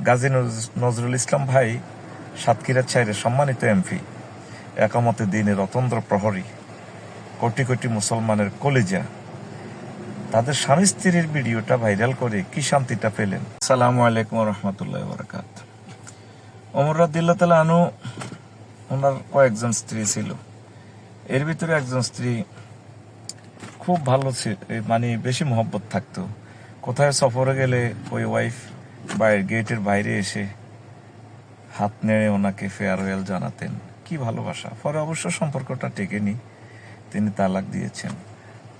গাজী নজরুল ইসলাম ভাই সাতক্ষীরার ছাইরে সম্মানিত এমপি, একামতে দ্বীনের অতন্দ্র প্রহরী, কোটি কোটি মুসলমানের কলিজা, তাদের স্বামী স্ত্রীর ভিডিওটা ভাইরাল করে কি শান্তিটা পেলেন। আসসালামু আলাইকুম রহমতুল্লাহ বরকাত। ওমর রাদিয়াল্লাহু তাআলা আনহু, ওনার কয়েকজন স্ত্রী ছিল, এর ভিতরে একজন স্ত্রী খুব ভালো ছিল, মানে বেশি মহব্বত থাকতো। কোথায় সফরে গেলে ওই ওয়াইফ গেটের বাইরে এসে হাত নেড়ে ওনাকে ফেয়ারওয়েল জানাতেন। কি ভালোবাসা! পরে অবশ্য সম্পর্কটা টেকেনি, তিনি তালাক দিয়েছেন।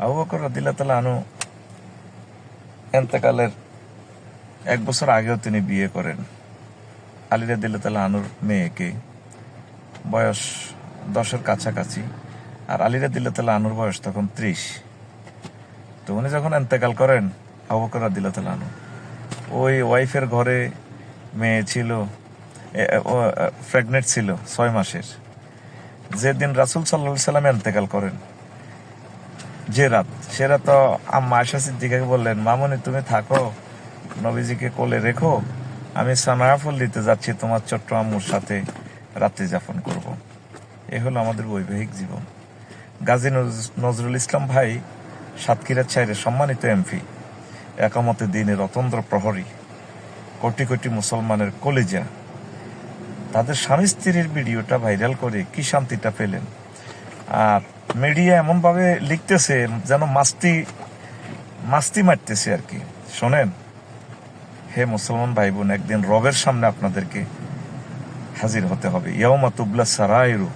আবু বকর রাদিয়াল্লাহু তাআলা আনহু এন্তেকালের 1 বছর আগেও তিনি বিয়ে করেন আলী রাদিয়াল্লাহু তাআলা আনহুর মেয়েকে, বয়স 10-এর কাছাকাছি, আর আলী রাদিয়াল্লাহু তাআলা আনহুর বয়স তখন 30। তো উনি যখন এন্তেকাল করেন, আবু বকর রাদিয়াল্লাহু তাআলা আনহু, ওই ওয়াইফের ঘরে মেয়ে ছিল, প্রেগনেন্ট ছিল 6 মাসের। যেদিন রাসূল সাল্লাল্লাহু আলাইহি সাল্লাম এন্তেকাল করেন, যে রাত, সে রাত আম্মা আয়েশা সিদ্দিকাকে বললেন, মামুনি তুমি থাকো, নবীজিকে কোলে রেখো, আমি সানায়াফল দিতে যাচ্ছি, তোমার ছোট্ট আম্মুর সাথে রাত্রি যাপন করব। এ হলো আমাদের বৈবাহিক জীবন। গাজী নজরুল ইসলাম ভাই সাতক্ষীরার ছাইরে সম্মানিত এমপি, একামতে দ্বীনের অতন্দ্র প্রহরী, কোটি কোটি মুসলমানের কলিজা, তাদের স্বামী স্ত্রীর ভিডিওটা ভাইরাল করে কি শান্তিটা পেলেন। আর মিডিয়া এমনভাবে লিখতেছে যেন মাস্তি মারতেছে আর কি। শোনেন, হে মুসলমান ভাই বোন, একদিন রবের সামনে আপনাদেরকে হাজির হতে হবে। ইয়াউমা তুবলা সারাইরু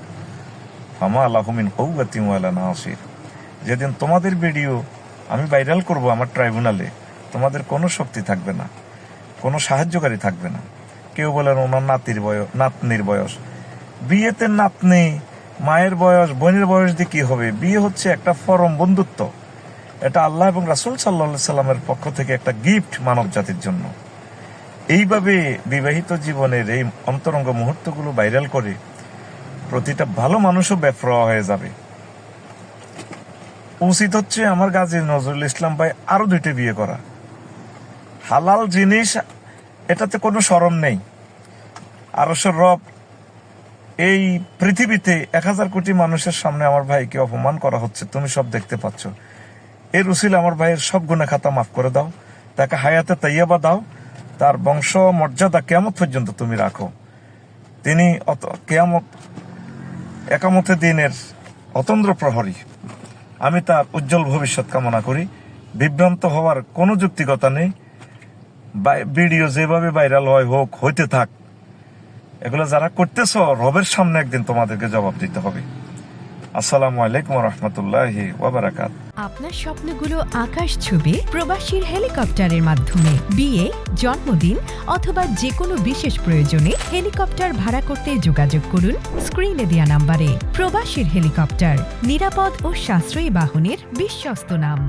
ফামা লাহু মিন কুওয়াতিন ওয়ালা নাসির। যেদিন তোমাদের ভিডিও আমি ভাইরাল করব আমার ট্রাইব্যুনালে, তোমাদের কোনো শক্তি থাকবে না, কোনো সাহায্যকারী থাকবে না। কেউ বলেন ওনার নাতনির বয়স, বিয়েতে নাতনি, মায়ের বয়স, বোনের বয়স দিয়ে কি হবে? বিয়ে হচ্ছে একটা পরম বন্ধুত্ব, এটা আল্লাহ এবং রাসূল সাল্লাল্লাহু আলাইহি সাল্লামের পক্ষ থেকে একটা গিফট মানব জাতির জন্য। এইভাবে বিবাহিত জীবনের এই অন্তরঙ্গ মুহূর্তগুলো ভাইরাল করে প্রতিটা ভালো মানুষও বেফরোয়া হয়ে যাবে। উচিত হচ্ছে আমার গাজী নজরুল ইসলাম ভাই আরো 2টি বিয়ে করা। হালাল জিনিস, এটাতে কোনো শরম নেই। আরশের রব এই পৃথিবীতে 1000 কোটি মানুষের সামনে আমার ভাইকে অপমান করা হচ্ছে, তুমি সব দেখতে পাচ্ছ। এর উসিলা আমার ভাইয়ের সব গুনাহ খাতা মাফ করে দাও, তাকে হায়াতে তাইয়্যিবা দাও, তার বংশ মর্যাদা কিয়ামত পর্যন্ত তুমি রাখো। তিনি একামতে দ্বীনের অতন্দ্র প্রহরী। আমি তার উজ্জ্বল ভবিষ্যৎ কামনা করি। বিভ্রান্ত হওয়ার কোনো যুক্তিকতা নেই। ভিডিও যেভাবে ভাইরাল হইতে থাক। এগুলো যারা করতেছ, রবের সামনে একদিন তোমাদেরকে জবাব দিতে হবে। আসসালামু আলাইকুম রহমতুল্লাহি ওয়া বারাকাতুহু। আপনার স্বপ্নগুলো আকাশ ছুবে প্রবাসীর হেলিকপ্টারের মাধ্যমে। বিয়ে, জন্মদিন অথবা যে কোনো বিশেষ প্রয়োজনে হেলিকপ্টার ভাড়া করতে যোগাযোগ করুন স্ক্রিনে দেয়া নাম্বারে। প্রবাসীর হেলিকপ্টার, নিরাপদ ও সাশ্রয়ী বাহনের বিশ্বস্ত নাম।